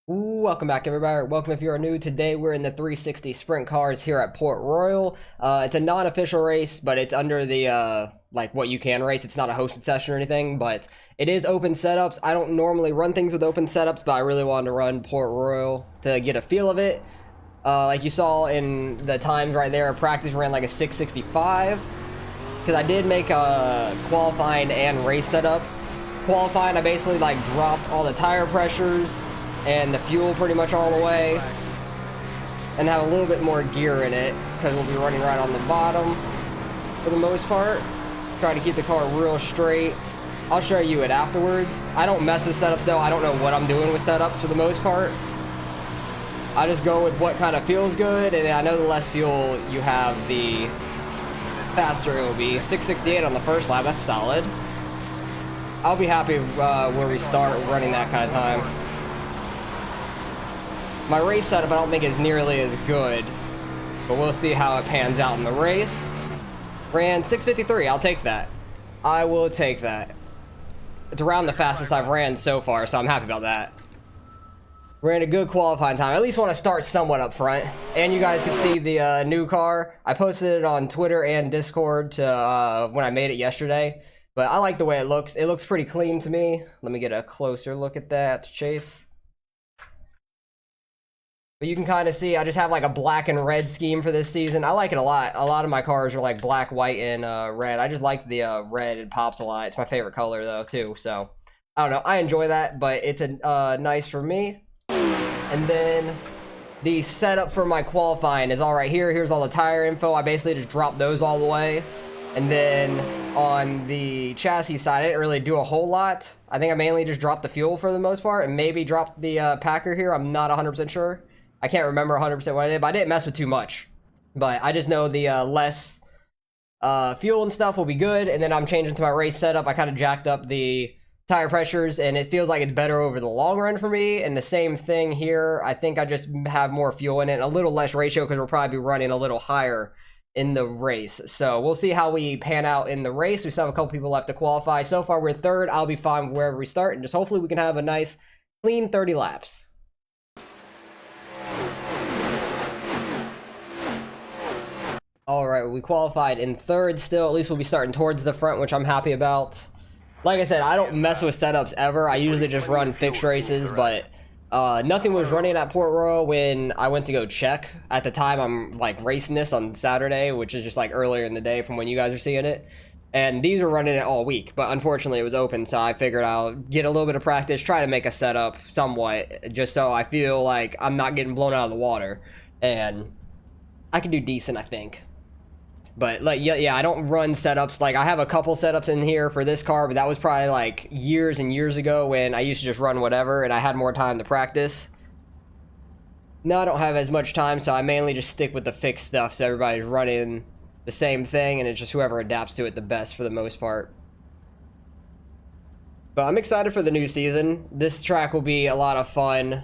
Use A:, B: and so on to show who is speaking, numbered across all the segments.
A: Welcome back, everybody. Welcome if you're new. Today we're in the 360 sprint cars here at Port Royal. It's a non-official race, but it's under the like what you can race. It's not a hosted session or anything, but it is open setups. I don't normally run things with open setups, but I really wanted to run Port Royal to get a feel of it. Like you saw in the times right there, practice ran like a 665 because I did make a qualifying and race setup. Qualifying, I basically like dropped all the tire pressures and the fuel pretty much all the way, and have a little bit more gear in it because we'll be running right on the bottom for the most part. Try to keep the car real straight. I'll show you it afterwards. I don't mess with setups though. I don't know what I'm doing with setups for the most part. I just go with what kind of feels good, and I know the less fuel you have, the faster it will be. 668 on the first lap, that's solid. I'll be happy where we start running that kind of time. My race setup I don't think is nearly as good, but we'll see how it pans out in the race. Ran 653, I'll take that. I will take that. It's around the fastest I've ran so far, so I'm happy about that. Ran a good qualifying time. I at least want to start somewhat up front. And you guys can see the new car. I posted it on Twitter and Discord to when I made it yesterday. But I like the way it looks. It looks pretty clean to me. Let me get a closer look at that, Chase. But you can kind of see I just have like a black and red scheme for this season. I like it a lot. A lot of my cars are like black, white, and red. I just like the red. It pops a lot. It's my favorite color though too. So I don't know. I enjoy that, but it's a nice for me. And then the setup for my qualifying is all right here. Here's all the tire info. I basically just dropped those all the way. And then on the chassis side, I didn't really do a whole lot. I think I mainly just dropped the fuel for the most part, and maybe dropped the packer here. I'm not 100% sure. I can't remember 100% what I did, but I didn't mess with too much. But I just know the less fuel and stuff will be good. And then I'm changing to my race setup. I kind of jacked up the tire pressures, and it feels like it's better over the long run for me. And the same thing here. I think I just have more fuel in it, a little less ratio, because we'll probably be running a little higher in the race. So we'll see how we pan out in the race. We still have a couple people left to qualify. So far we're third. I'll be fine wherever we start, and just hopefully we can have a nice clean 30 laps. All right, we qualified in third still. At least we'll be starting towards the front, which I'm happy about. Like I said, I don't mess with setups ever. I usually just run fixed races, but nothing was running at Port Royal when I went to go check. At the time, I'm like racing this on Saturday, which is just like earlier in the day from when you guys are seeing it. And these are running it all week, but unfortunately it was open, so I figured I'll get a little bit of practice, try to make a setup somewhat, just so I feel like I'm not getting blown out of the water. And I can do decent, I think. But like yeah, I don't run setups. Like I have a couple setups in here for this car, but that was probably like years and years ago when I used to just run whatever and I had more time to practice. Now I don't have as much time, so I mainly just stick with the fixed stuff, so everybody's running the same thing, and it's just whoever adapts to it the best for the most part. But I'm excited for the new season. This track will be a lot of fun,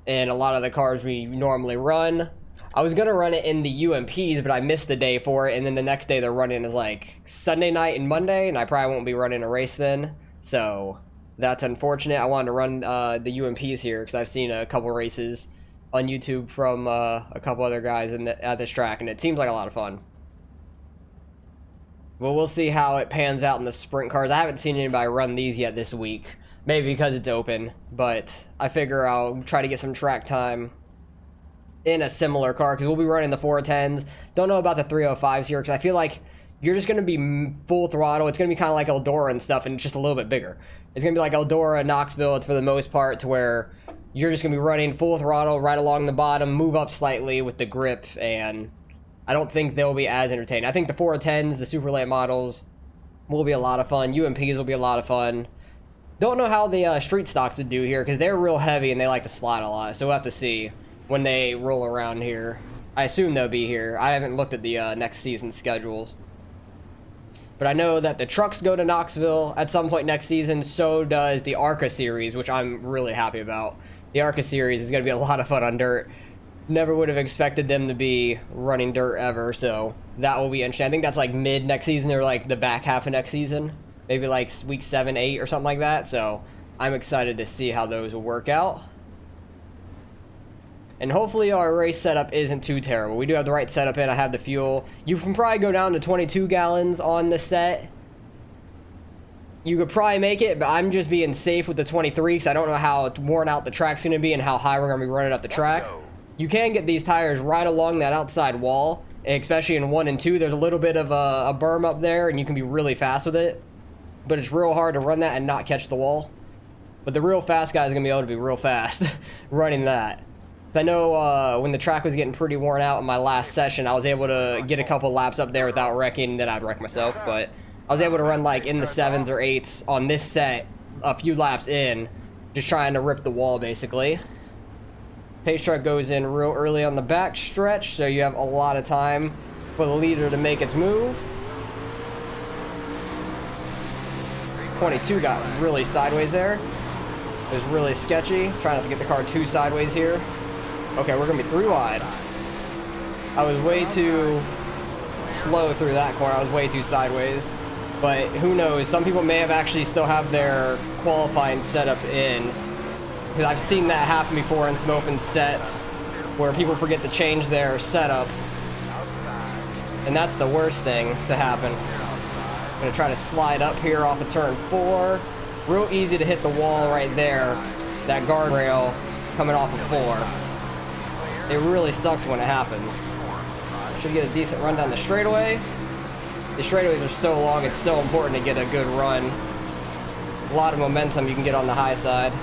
A: and a lot of the cars we normally run. I was gonna run it in the UMPs, but I missed the day for it, and then the next day they're running is like Sunday night and Monday, and I probably won't be running a race then, so that's unfortunate. I wanted to run the UMPs here because I've seen a couple races on YouTube from a couple other guys at this track, and it seems like a lot of fun. Well, we'll see how it pans out in the sprint cars. I haven't seen anybody run these yet this week, maybe because it's open, but I figure I'll try to get some track time in a similar car, because we'll be running the 410s. Don't know about the 305s here, because I feel like you're just going to be full throttle. It's going to be kind of like Eldora and stuff, and just a little bit bigger. It's going to be like Eldora, Knoxville, it's for the most part, to where you're just going to be running full throttle right along the bottom, move up slightly with the grip, and I don't think they'll be as entertaining. I think the 410s, the super late models, will be a lot of fun. UMPs will be a lot of fun. Don't know how the street stocks would do here, because they're real heavy and they like to slide a lot, so we'll have to see when they roll around here. I assume they'll be here. I haven't looked at the next season schedules. But I know that the trucks go to Knoxville at some point next season. So does the ARCA series, which I'm really happy about. The ARCA series is going to be a lot of fun on dirt. Never would have expected them to be running dirt ever, so that will be interesting. I think that's like mid next season, or like the back half of next season. Maybe like week 7, 8 or something like that. So I'm excited to see how those will work out. And hopefully our race setup isn't too terrible. We do have the right setup in. I have the fuel. You can probably go down to 22 gallons on the set. You could probably make it, but I'm just being safe with the 23 because I don't know how worn out the track's going to be and how high we're going to be running up the track. You can get these tires right along that outside wall, especially in 1 and 2. There's a little bit of a berm up there, and you can be really fast with it. But it's real hard to run that and not catch the wall. But the real fast guy is going to be able to be real fast running that. I know when the track was getting pretty worn out in my last session, I was able to get a couple laps up there without wrecking. Then I'd wreck myself, but I was able to run like in the 7s or 8s on this set a few laps in, just trying to rip the wall basically. Pace truck goes in real early on the back stretch, so you have a lot of time for the leader to make its move. 22 got really sideways there. It was really sketchy. Trying not to get the car too sideways here. Okay, we're gonna be 3 wide. I was way too slow through that corner. I was way too sideways. But who knows? Some people may have actually still have their qualifying setup in. Because I've seen that happen before in some open sets where people forget to change their setup. And that's the worst thing to happen. I'm gonna try to slide up here off of turn 4. Real easy to hit the wall right there. That guardrail coming off of 4. It really sucks when it happens. Should get a decent run down the straightaway. The straightaways are so long, it's so important to get a good run. A lot of momentum you can get on the high side.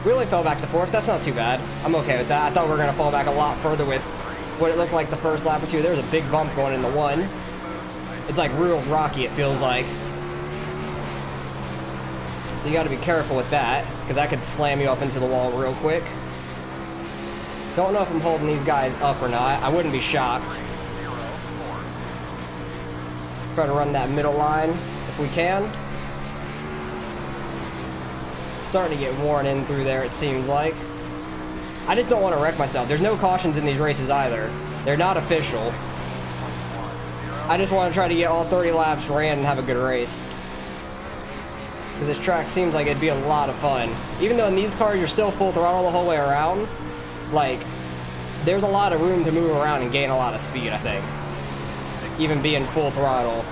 A: Really fell back to 4th. That's not too bad. I'm okay with that. I thought we were going to fall back a lot further with what it looked like the first lap or 2. There was a big bump going into 1. It's like real rocky, it feels like. So you got to be careful with that, because that could slam you up into the wall real quick. Don't know if I'm holding these guys up or not. I wouldn't be shocked. Try to run that middle line if we can. Starting to get worn in through there, it seems like. I just don't want to wreck myself. There's no cautions in these races either. They're not official. I just want to try to get all 30 laps ran and have a good race. Because this track seems like it'd be a lot of fun. Even though in these cars you're still full throttle the whole way around, like, there's a lot of room to move around and gain a lot of speed, I think. Even being full throttle.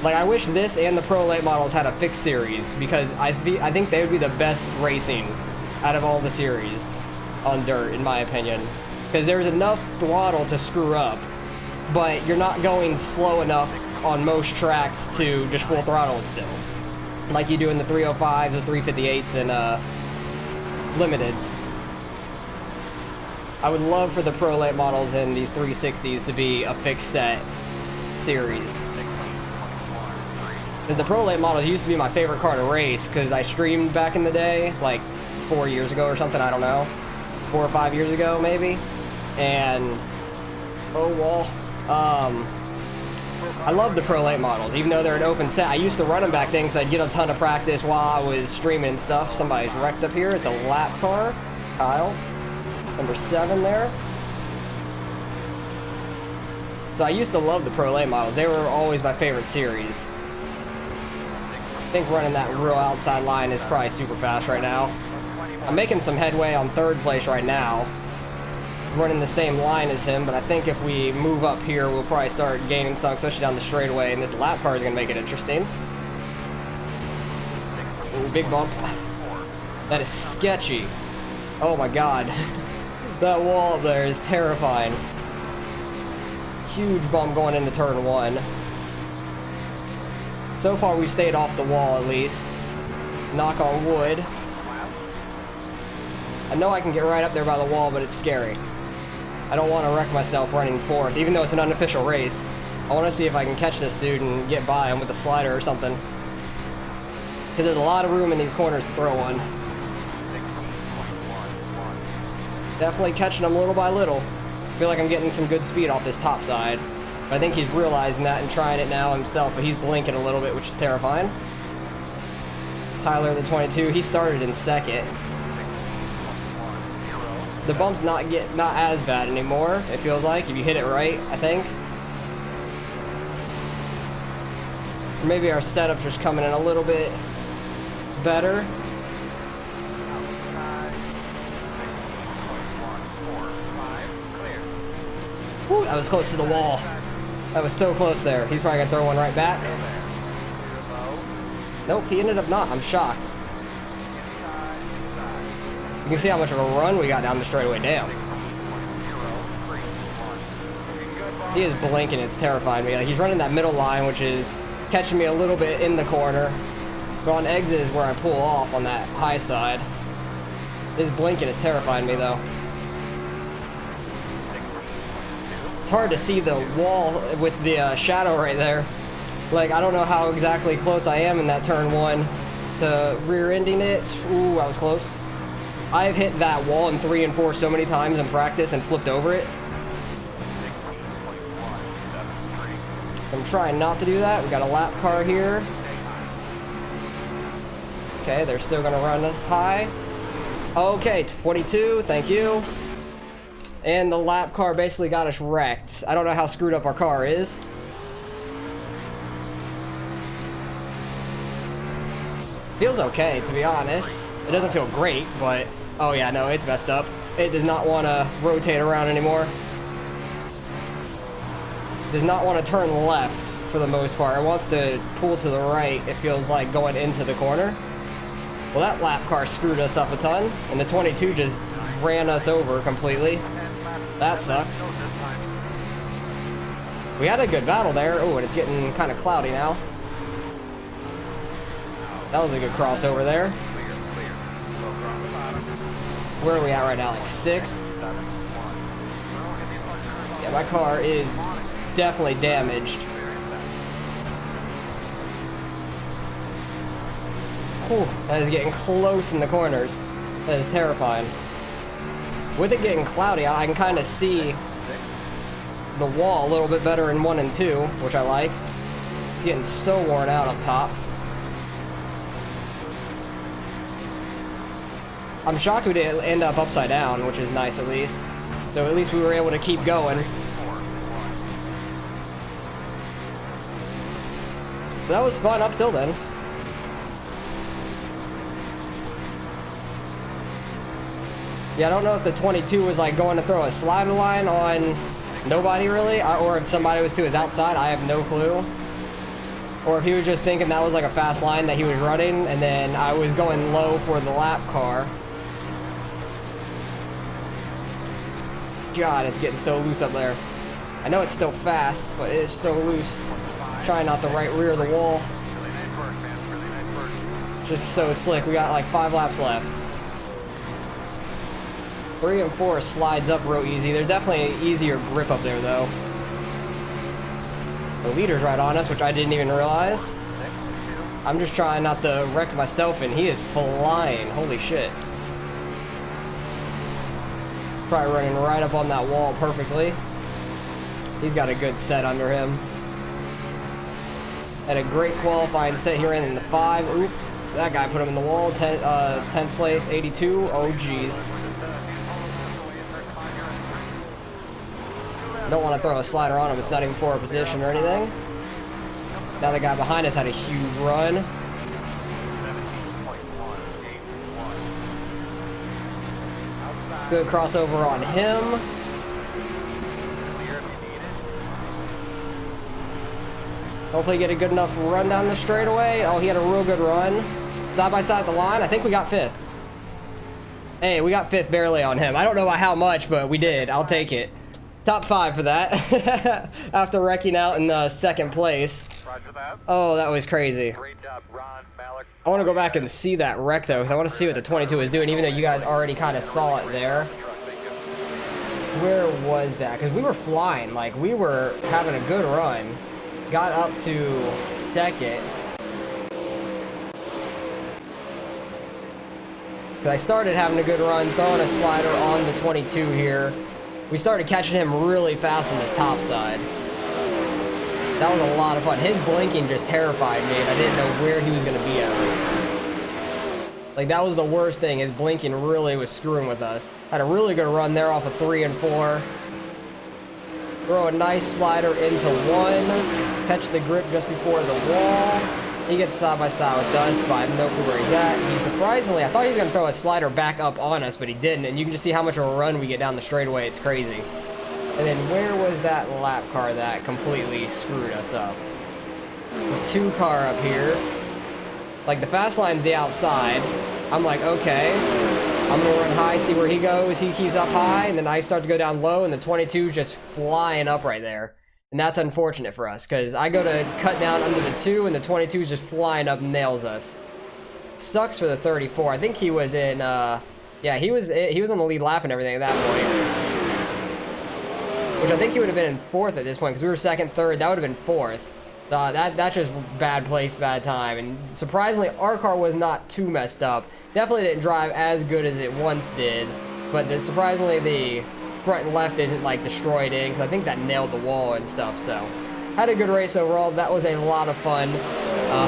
A: Like, I wish this and the Pro Late models had a fixed series, because I think they would be the best racing out of all the series on dirt, in my opinion. Because there's enough throttle to screw up, but you're not going slow enough on most tracks to just full throttle it still. Like you do in the 305s or 358s and Limiteds. I would love for the Pro Late models and these 360s to be a fixed set series. The Pro Late models used to be my favorite car to race because I streamed back in the day, like 4 years ago or something, I don't know. 4 or 5 years ago, maybe. And, oh well, I love the Pro Late models, even though they're an open set. I used to run them back then because I'd get a ton of practice while I was streaming and stuff. Somebody's wrecked up here. It's a lap car. Kyle. Number 7 there. So I used to love the Pro Late models. They were always my favorite series. I think running that real outside line is probably super fast right now. I'm making some headway on 3rd place right now. Running the same line as him, but I think if we move up here, we'll probably start gaining some, especially down the straightaway, and this lap car is going to make it interesting. Ooh, big bump. That is sketchy. Oh my god. That wall there is terrifying. Huge bump going into turn 1. So far, we've stayed off the wall at least. Knock on wood. I know I can get right up there by the wall, but it's scary. I don't want to wreck myself running 4th, even though it's an unofficial race. I want to see if I can catch this dude and get by him with a slider or something. Because there's a lot of room in these corners to throw one. Definitely catching him little by little. I feel like I'm getting some good speed off this top side. I think he's realizing that and trying it now himself, but he's blinking a little bit, which is terrifying. Tyler, the 22, he started in 2nd. The bump's not as bad anymore, it feels like, if you hit it right, I think. Or maybe our setup's just coming in a little bit better. That was close to the wall. That was so close there. He's probably gonna throw one right back. Nope, he ended up not. I'm shocked. You can see how much of a run we got down the straightaway. Damn. He is blinking. It's terrifying me. Like, he's running that middle line, which is catching me a little bit in the corner. But on exit is where I pull off on that high side. His blinking is terrifying me, though. It's hard to see the wall with the shadow right there. Like, I don't know how exactly close I am in that turn one to rear-ending it. Ooh, I was close. I've hit that wall in 3 and 4 so many times in practice and flipped over it. So I'm trying not to do that. We got a lap car here. Okay, they're still gonna run high. Okay, 22, thank you. And the lap car basically got us wrecked. I don't know how screwed up our car is. Feels okay, to be honest. It doesn't feel great, but... Oh yeah, no, it's messed up. It does not want to rotate around anymore. It does not want to turn left for the most part. It wants to pull to the right, it feels like, going into the corner. Well, that lap car screwed us up a ton, and the 22 just ran us over completely. That sucked. We had a good battle there. Oh, and it's getting kind of cloudy now. That was a good crossover there. Where are we at right now? Like 6th? Yeah, my car is definitely damaged. Whew, that is getting close in the corners. That is terrifying. With it getting cloudy, I can kind of see the wall a little bit better in 1 and 2, which I like. It's getting so worn out up top. I'm shocked we didn't end up upside down, which is nice at least. So at least we were able to keep going. But that was fun up till then. Yeah, I don't know if the 22 was like going to throw a slider line on nobody really, or if somebody was to his outside. I have no clue. Or if he was just thinking that was like a fast line that he was running, and then I was going low for the lap car. God, it's getting so loose up there. I know it's still fast, but it is so loose. Trying not the right rear of the wall. Just so slick. We got like 5 laps left. 3 and 4 slides up real easy. There's definitely an easier grip up there, though. The leader's right on us, which I didn't even realize. I'm just trying not to wreck myself, and he is flying. Holy shit. Probably running right up on that wall perfectly. He's got a good set under him. Had a great qualifying set here in the 5. Oop, that guy put him in the wall. 10th place, 82. Oh, geez. Don't want to throw a slider on him. It's not even for a position or anything. Now the guy behind us had a huge run. Good crossover on him. Hopefully get a good enough run down the straightaway. Oh, he had a real good run. Side by side the line. I think we got 5th. Hey, we got 5th barely on him. I don't know by how much, but we did. I'll take it. Top 5 for that. After wrecking out in 2nd place. Oh, that was crazy. I want to go back and see that wreck, though, because I want to see what the 22 is doing, even though you guys already kind of saw it there. Where was that? Because we were flying. Like, we were having a good run. Got up to 2nd. I started having a good run, throwing a slider on the 22 here. We started catching him really fast on this top side. That was a lot of fun. His blinking just terrified me, and I didn't know where he was going to be at. Like, that was the worst thing. His blinking really was screwing with us. Had a really good run there off of 3 and 4. Throw a nice slider into 1. Catch the grip just before the wall. He gets side by side with us, but I have no clue where he's at. He surprisingly, I thought he was going to throw a slider back up on us, but he didn't. And you can just see how much of a run we get down the straightaway. It's crazy. And then where was that lap car that completely screwed us up? The 2 car up here. Like, the fast line's the outside. I'm like, okay, I'm gonna run high, see where he goes. He keeps up high, and then I start to go down low, and the 22's just flying up right there. And that's unfortunate for us, because I go to cut down under the 2, and the 22's just flying up and nails us. Sucks for the 34. I think he was in, yeah, he was on the lead lap and everything at that point. Which I think he would have been in 4th at this point, because we were 2nd, 3rd. That would have been 4th. That's just bad place, bad time. And surprisingly, our car was not too messed up. Definitely didn't drive as good as it once did. But surprisingly, the front and left isn't like destroyed in, because I think that nailed the wall and stuff. So had a good race overall. That was a lot of fun.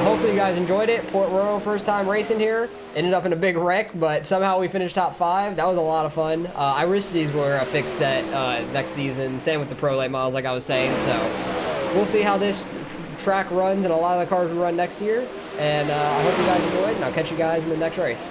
A: Hopefully you guys enjoyed it. Port Royal, first time racing here. Ended up in a big wreck, but somehow we finished top 5. That was a lot of fun. iRacing were a fixed set next season. Same with the Pro Late models, like I was saying. So we'll see how this track runs, and a lot of the cars will run next year. And I hope you guys enjoyed, and I'll catch you guys in the next race.